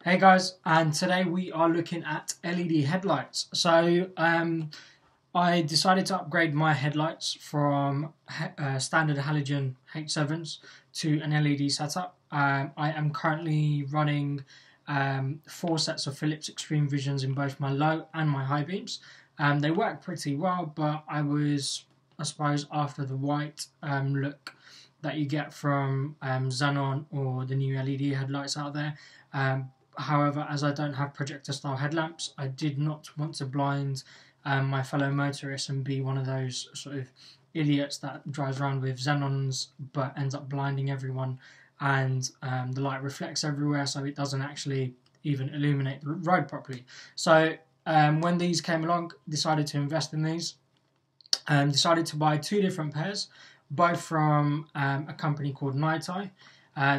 Hey guys, and today we are looking at LED headlights. So I decided to upgrade my headlights from standard halogen H7s to an LED setup. I am currently running 4 sets of Philips Extreme Visions in both my low and my high beams. They work pretty well, but I suppose, after the white look that you get from Xenon or the new LED headlights out there. However, as I don't have projector style headlamps, I did not want to blind my fellow motorists and be one of those sort of idiots that drives around with Xenons but ends up blinding everyone, and the light reflects everywhere, so it doesn't actually even illuminate the road properly. So when these came along, decided to invest in these. Decided to buy 2 different pairs, both from a company called Night Eye.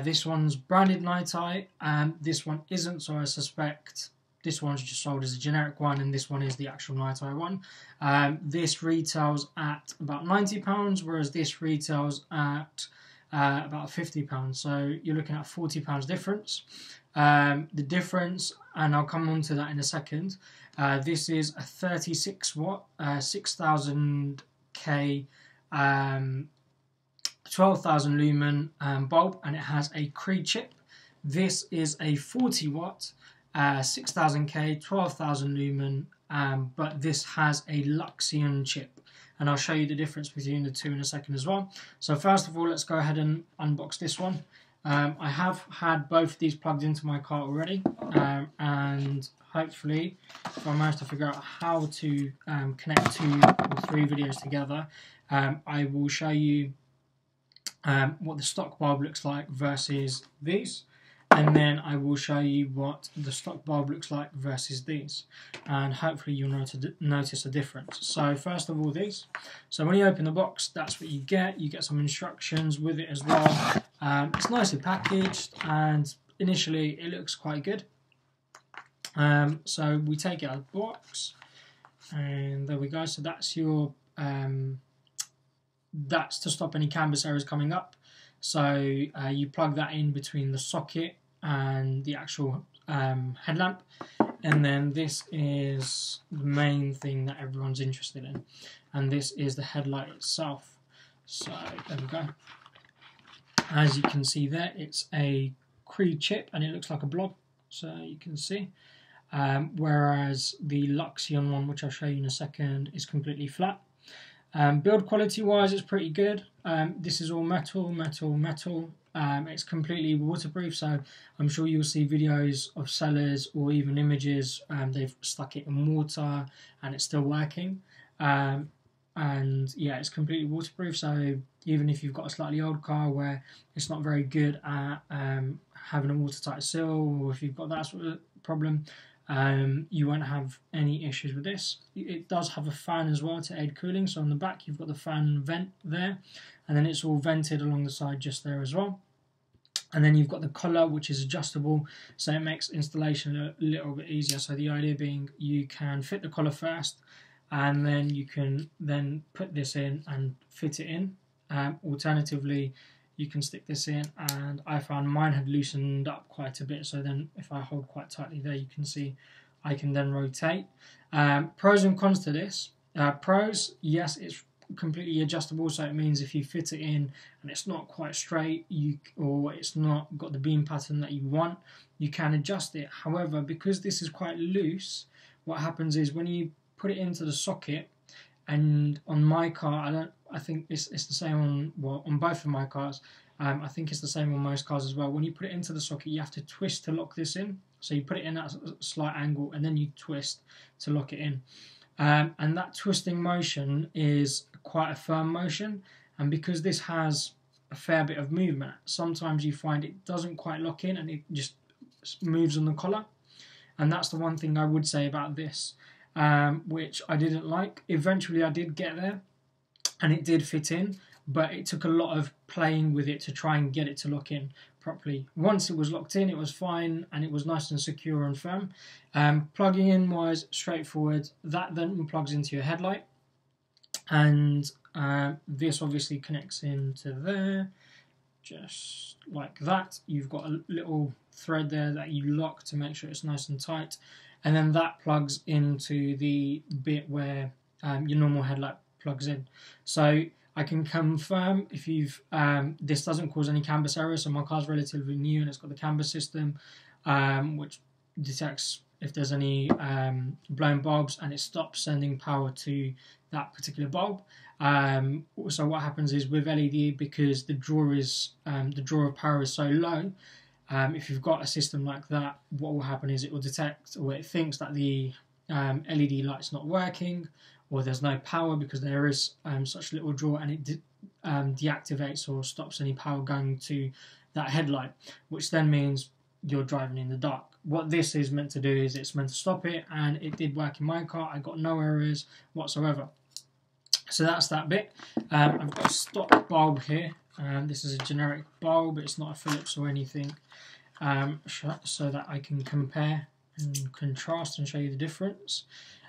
This one's branded Night Eye, and this one isn't, so I suspect this one's just sold as a generic one, and this one is the actual Night Eye one. This retails at about £90, whereas this retails at about £50, so you're looking at £40 difference. The difference, and I'll come on to that in a second, this is a 36 watt, 6000K, 12,000 lumen bulb, and it has a Cree chip. This is a 40 watt, 6000K, 12,000 lumen, but this has a Luxion chip, and I'll show you the difference between the two in a second as well. So first of all, let's go ahead and unbox this one. I have had both of these plugged into my car already, and hopefully if I manage to figure out how to connect 2 or 3 videos together, I will show you what the stock bulb looks like versus these, and then I will show you what the stock bulb looks like versus these, and hopefully you'll notice a difference. So first of all, these. So when you open the box, that's what you get. You get some instructions with it as well. It's nicely packaged, and initially it looks quite good. So we take it out of the box, and there we go. So that's your that's to stop any canvas errors coming up. So you plug that in between the socket and the actual headlamp, and then this is the main thing that everyone's interested in, and this is the headlight itself. So there we go. As you can see there, it's a Cree chip and it looks like a blob, so you can see, whereas the Luxion one, which I'll show you in a second, is completely flat. Build quality wise, it's pretty good. This is all metal. It's completely waterproof, so I'm sure you'll see videos of sellers or even images, they've stuck it in water and it's still working. And yeah, it's completely waterproof, so even if you've got a slightly old car where it's not very good at having a watertight seal, or if you've got that sort of problem, you won't have any issues with this. It does have a fan as well to aid cooling, so on the back you've got the fan vent there, and then it's all vented along the side just there as well. And then you've got the collar, which is adjustable, so it makes installation a little bit easier. So the idea being, you can fit the collar first, and then you can then put this in and fit it in. Alternatively, you can stick this in, and I found mine had loosened up quite a bit, so then if I hold quite tightly there, you can see I can then rotate. Pros and cons to this. Pros, yes, it's completely adjustable, so it means if you fit it in and it's not quite straight, or it's not got the beam pattern that you want, you can adjust it. However, because this is quite loose, what happens is when you put it into the socket, and on my car, I think it's the same on both of my cars. I think it's the same on most cars as well. When you put it into the socket, you have to twist to lock this in. So you put it in at a slight angle, and then you twist to lock it in. And that twisting motion is quite a firm motion, and because this has a fair bit of movement, sometimes you find it doesn't quite lock in and it just moves on the collar. And that's the one thing I would say about this, which I didn't like. Eventually I did get there and it did fit in, but it took a lot of playing with it to try and get it to lock in properly. Once it was locked in, it was fine and it was nice and secure and firm. Plugging in wise, straightforward. That then plugs into your headlight, and this obviously connects into there. just like that. You've got a little thread there that you lock to make sure it's nice and tight, and then that plugs into the bit where your normal headlight plugs in. So I can confirm if you've this doesn't cause any CAN bus errors. So my car's relatively new and it's got the CAN bus system, which detects if there's any blown bulbs, and it stops sending power to that particular bulb. So what happens is with LED, because the draw of power is so low, if you've got a system like that, what will happen is it will detect, or it thinks that the LED light's not working, or there's no power because there is such little draw, and it deactivates or stops any power going to that headlight, which then means you're driving in the dark. What this is meant to do is it's meant to stop it, and it did work in my car. I got no errors whatsoever. So that's that bit. I've got a stock bulb here. This is a generic bulb. It's not a Phillips or anything, so that I can compare and contrast and show you the difference.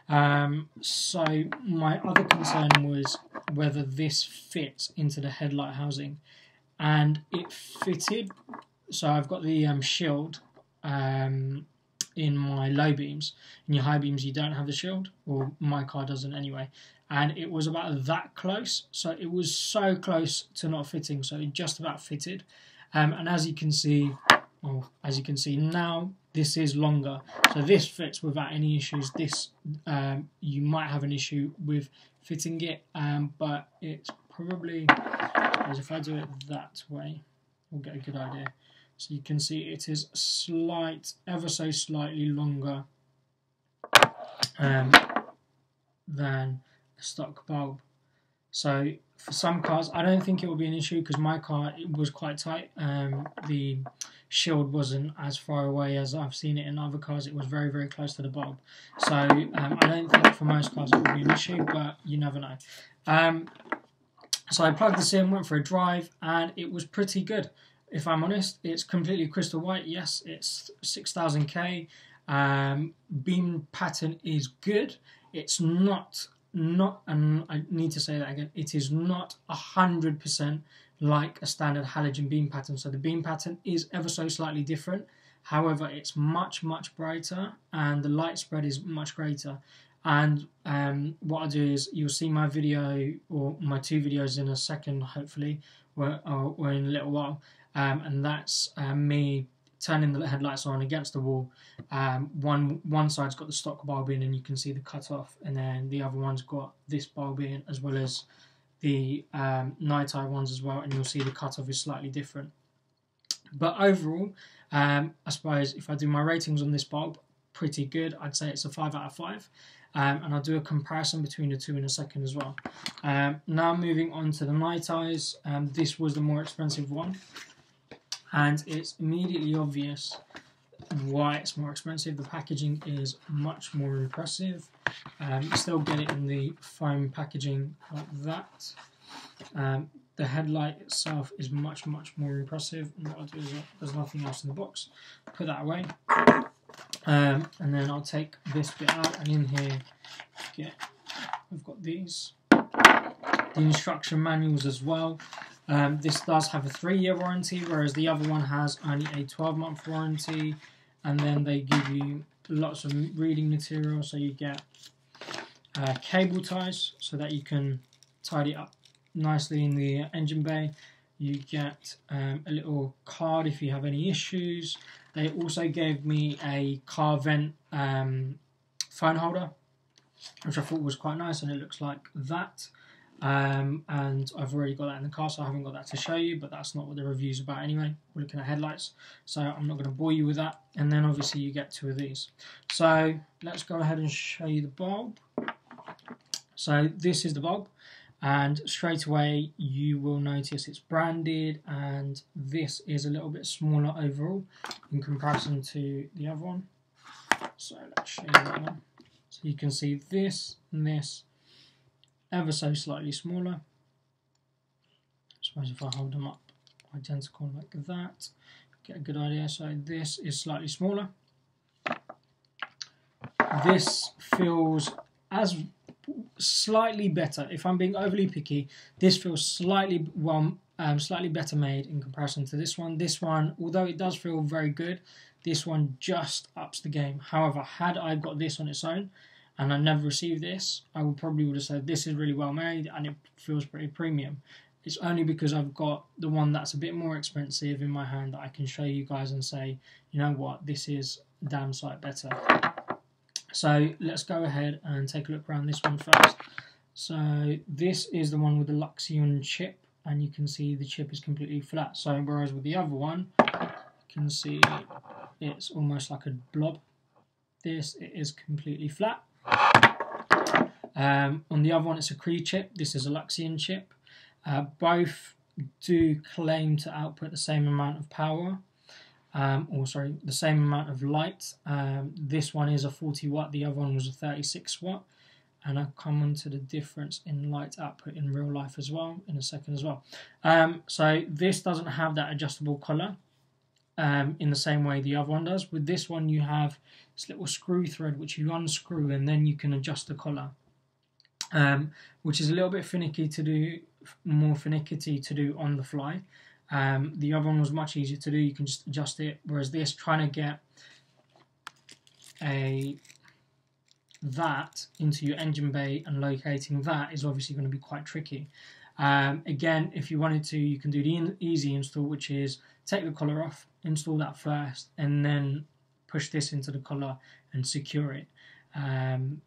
So my other concern was whether this fits into the headlight housing, and it fitted. So I've got the shield in my low beams. In your high beams you don't have the shield, or my car doesn't anyway, and it was about that close. So it was so close to not fitting, so it just about fitted. And as you can see now, this is longer, so this fits without any issues. This you might have an issue with fitting it, but it's probably, as if I do it that way, we'll get a good idea. So you can see it is ever so slightly longer than a stock bulb. So for some cars, I don't think it will be an issue, because my car, it was quite tight. The shield wasn't as far away as I've seen it in other cars. It was very, very close to the bulb. So I don't think for most cars it will be an issue, but you never know. So I plugged this in, went for a drive, and it was pretty good. If I'm honest, it's completely crystal white. Yes, it's 6000K. Beam pattern is good. It's not, and I need to say that again, it is not 100% like a standard halogen beam pattern. So the beam pattern is ever so slightly different. However, it's much, much brighter, and the light spread is much greater. And what I'll do is, you'll see my video, or my 2 videos in a second, hopefully, or in a little while. And that's me turning the headlights on against the wall. One side's got the stock bulb in, and you can see the cut off, and then the other one's got this bulb in, as well as the night eye ones as well, and you'll see the cut off is slightly different. But overall, I suppose if I do my ratings on this bulb, pretty good. I'd say it's a 5 out of 5. And I'll do a comparison between the two in a second as well. Now moving on to the night eyes. This was the more expensive one, and it's immediately obvious why it's more expensive. The packaging is much more impressive. You still get it in the foam packaging like that. The headlight itself is much, much more impressive. And what I'll do is, there's nothing else in the box, put that away. And then I'll take this bit out, and in here we've got these, the instruction manuals as well. This does have a 3-year warranty, whereas the other one has only a 12-month warranty. And then they give you lots of reading material, so you get cable ties so that you can tidy up nicely in the engine bay. You get a little card if you have any issues. They also gave me a car vent phone holder, which I thought was quite nice, and it looks like that. And I've already got that in the car, so I haven't got that to show you, but that's not what the review's about anyway. We're looking at headlights, so I'm not going to bore you with that. And then obviously you get 2 of these. So let's go ahead and show you the bulb. So this is the bulb, and straight away you will notice it's branded, and this is a little bit smaller overall in comparison to the other one. So let's show you that one. So you can see this and this ever so slightly smaller. I suppose if I hold them up identical like that, get a good idea. So this is slightly smaller. This feels slightly better. If I'm being overly picky, this feels slightly, well, slightly better made in comparison to this one. This one, although it does feel very good, this one just ups the game. However, had I got this on its own and I never received this, I would have said this is really well made and it feels pretty premium. It's only because I've got the one that's a bit more expensive in my hand that I can show you guys and say, you know what, this is a damn sight better. So let's go ahead and take a look around this one first. So this is the one with the Luxion chip, and you can see the chip is completely flat. So whereas with the other one, you can see it's almost like a blob. This, it is completely flat. On the other one, it's a Cree chip. This is a Luxion chip. Both do claim to output the same amount of power, the same amount of light. This one is a 40 watt, the other one was a 36 watt. And I'll come on to the difference in light output in real life as well in a second as well. So this doesn't have that adjustable collar in the same way the other one does. With this one you have this little screw thread which you unscrew and then you can adjust the collar, which is a little bit finicky to do, more finicky to do on the fly. The other one was much easier to do, you can just adjust it, whereas this, trying to get that into your engine bay and locating that is obviously going to be quite tricky. Again, if you wanted to, you can do the easy install, which is take the collar off, install that first, and then push this into the collar and secure it. And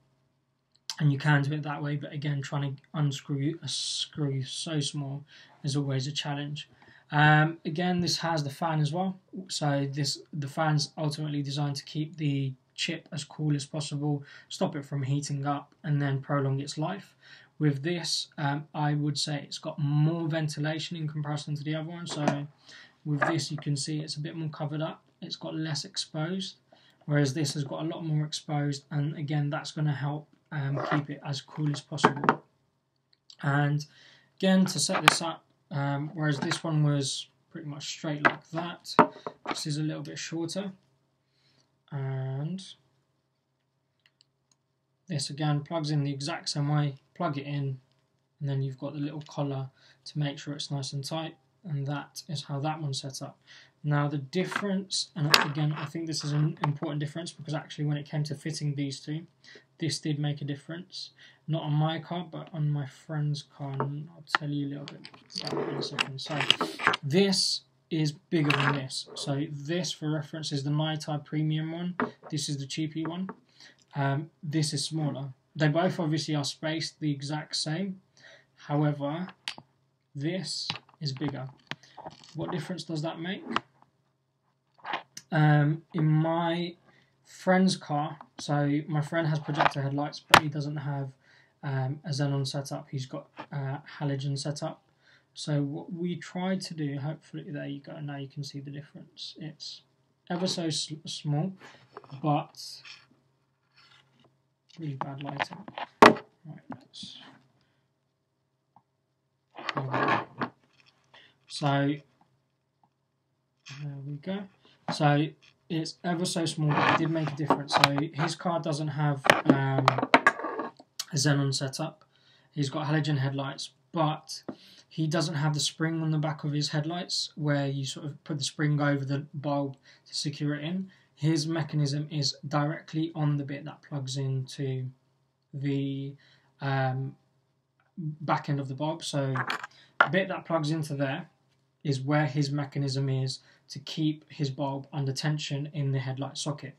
you can do it that way, but again, trying to unscrew a screw so small is always a challenge. Again, this has the fan as well, so the fan's ultimately designed to keep the chip as cool as possible, stop it from heating up, and then prolong its life. With this, I would say it's got more ventilation in comparison to the other one. So with this, you can see it's a bit more covered up, it's got less exposed, whereas this has got a lot more exposed, and again, that's going to help keep it as cool as possible. And again, to set this up, whereas this one was pretty much straight like that, this is a little bit shorter. And this again plugs in the exact same way, plug it in, and then you've got the little collar to make sure it's nice and tight, and that is how that one's set up. Now the difference, and again I think this is an important difference because actually when it came to fitting these two, this did make a difference. Not on my car, but on my friend's car, and I'll tell you a little bit about that in a second. So this is bigger than this. So this, for reference, is the Nighttime Premium one. This is the cheapy one. This is smaller. They both obviously are spaced the exact same. However, this is bigger. What difference does that make? In my friend's car, so my friend has projector headlights, but he doesn't have a xenon setup. He's got halogen setup. So what we tried to do, hopefully there you go, now you can see the difference. It's ever so small, but really bad lighting. Right, let's... So there we go. So it's ever so small, but it did make a difference. So his car doesn't have a xenon setup. He's got halogen headlights, but he doesn't have the spring on the back of his headlights where you sort of put the spring over the bulb to secure it in. His mechanism is directly on the bit that plugs into the back end of the bulb. So the bit that plugs into there is where his mechanism is to keep his bulb under tension in the headlight socket.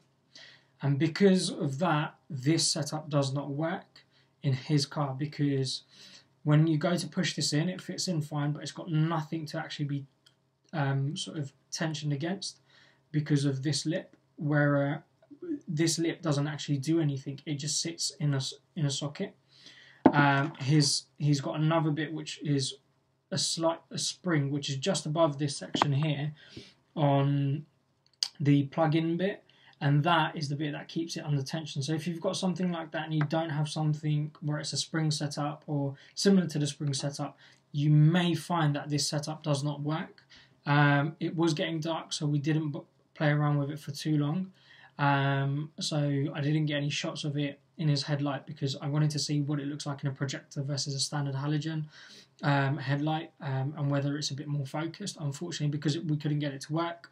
And because of that, this setup does not work in his car, because when you go to push this in, it fits in fine, but it's got nothing to actually be sort of tensioned against because of this lip, where this lip doesn't actually do anything. It just sits in a socket. He's got another bit which is a spring, which is just above this section here on the plug-in bit, and that is the bit that keeps it under tension. So if you've got something like that and you don't have something where it's a spring setup or similar to the spring setup, you may find that this setup does not work. It was getting dark, so we didn't play around with it for too long. So I didn't get any shots of it in his headlight because I wanted to see what it looks like in a projector versus a standard halogen headlight, and whether it's a bit more focused. Unfortunately, because we couldn't get it to work,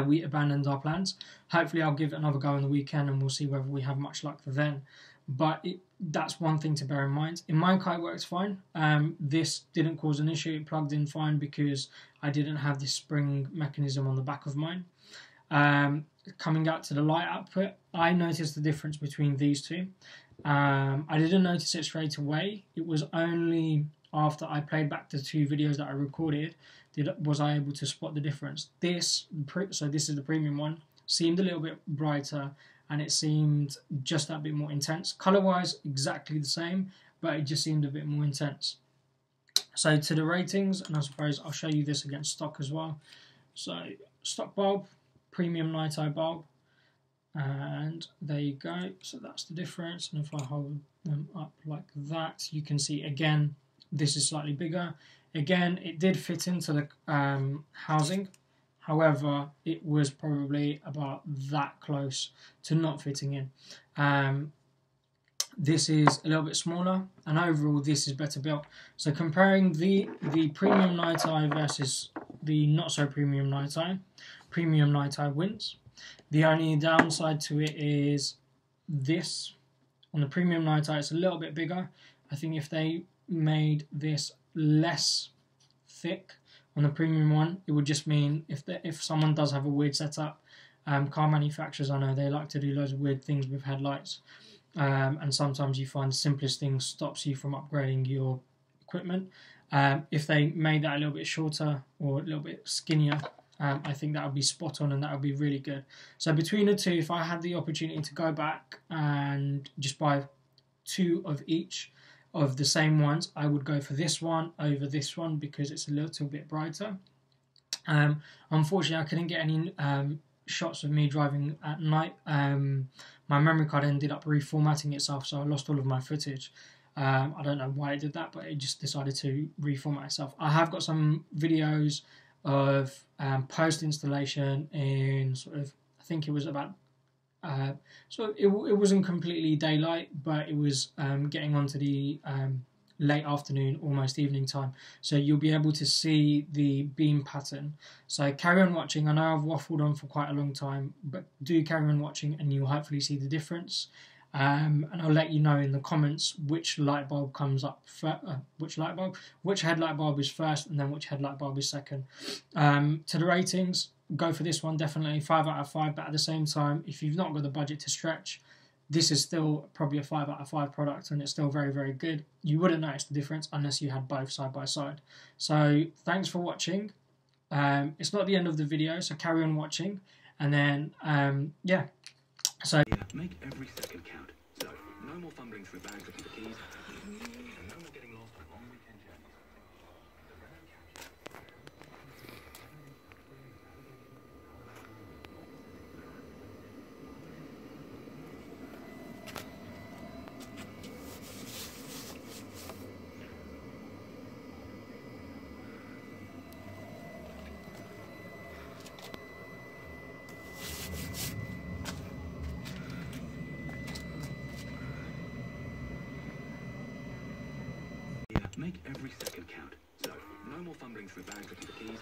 we abandoned our plans. Hopefully I'll give it another go on the weekend and we'll see whether we have much luck then. But that's one thing to bear in mind. In my car it works fine. This didn't cause an issue. It plugged in fine because I didn't have this spring mechanism on the back of mine. Coming out to the light output, I noticed the difference between these two. I didn't notice it straight away. It was only after I played back the 2 videos that I recorded was I able to spot the difference. So this is the premium one, seemed a little bit brighter and it seemed just that bit more intense. Color wise exactly the same, but it just seemed a bit more intense. So to the ratings, and I suppose I'll show you this against stock as well. So stock bulb, premium night eye bulb, and there you go. So that's the difference, and if I hold them up like that, you can see again this is slightly bigger. Again, it did fit into the housing, however it was probably about that close to not fitting in. This is a little bit smaller, and overall this is better built. So comparing the premium night eye versus the not so premium night eye wins. The only downside to it is this. On the premium night eye it's a little bit bigger. I think if they made this less thick on the premium one, it would just mean if someone does have a weird setup, car manufacturers, I know they like to do loads of weird things with headlights, and sometimes you find the simplest thing stops you from upgrading your equipment. If they made that a little bit shorter or a little bit skinnier, I think that would be spot on and that would be really good. So between the two, if I had the opportunity to go back and just buy 2 of each of the same ones, I would go for this one over this one because it's a little bit brighter. Unfortunately, I couldn't get any shots of me driving at night. My memory card ended up reformatting itself, so I lost all of my footage. I don't know why it did that, but it just decided to reformat itself. I have got some videos of post-installation in sort of, I think it was about, so it wasn't completely daylight, but it was getting onto the late afternoon, almost evening time. So you'll be able to see the beam pattern. So carry on watching. I know I've waffled on for quite a long time, but do carry on watching and you'll hopefully see the difference. And I'll let you know in the comments which light bulb comes up, which headlight bulb is first, and then which headlight bulb is second. To the ratings, go for this one, definitely 5 out of 5, but at the same time, if you've not got the budget to stretch, this is still probably a 5 out of 5 product, and it's still very, very good. You wouldn't notice the difference unless you had both side by side. So thanks for watching. It's not the end of the video, so carry on watching, and then yeah. So make every second count. So no more fumbling through bags looking for keys, and no more getting lost on long weekend journeys. Make every second count. So no more fumbling through bags looking for keys,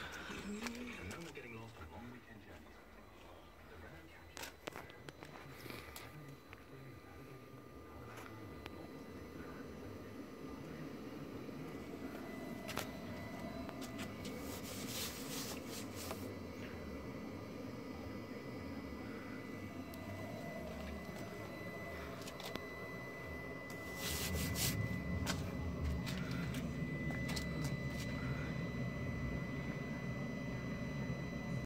and no more getting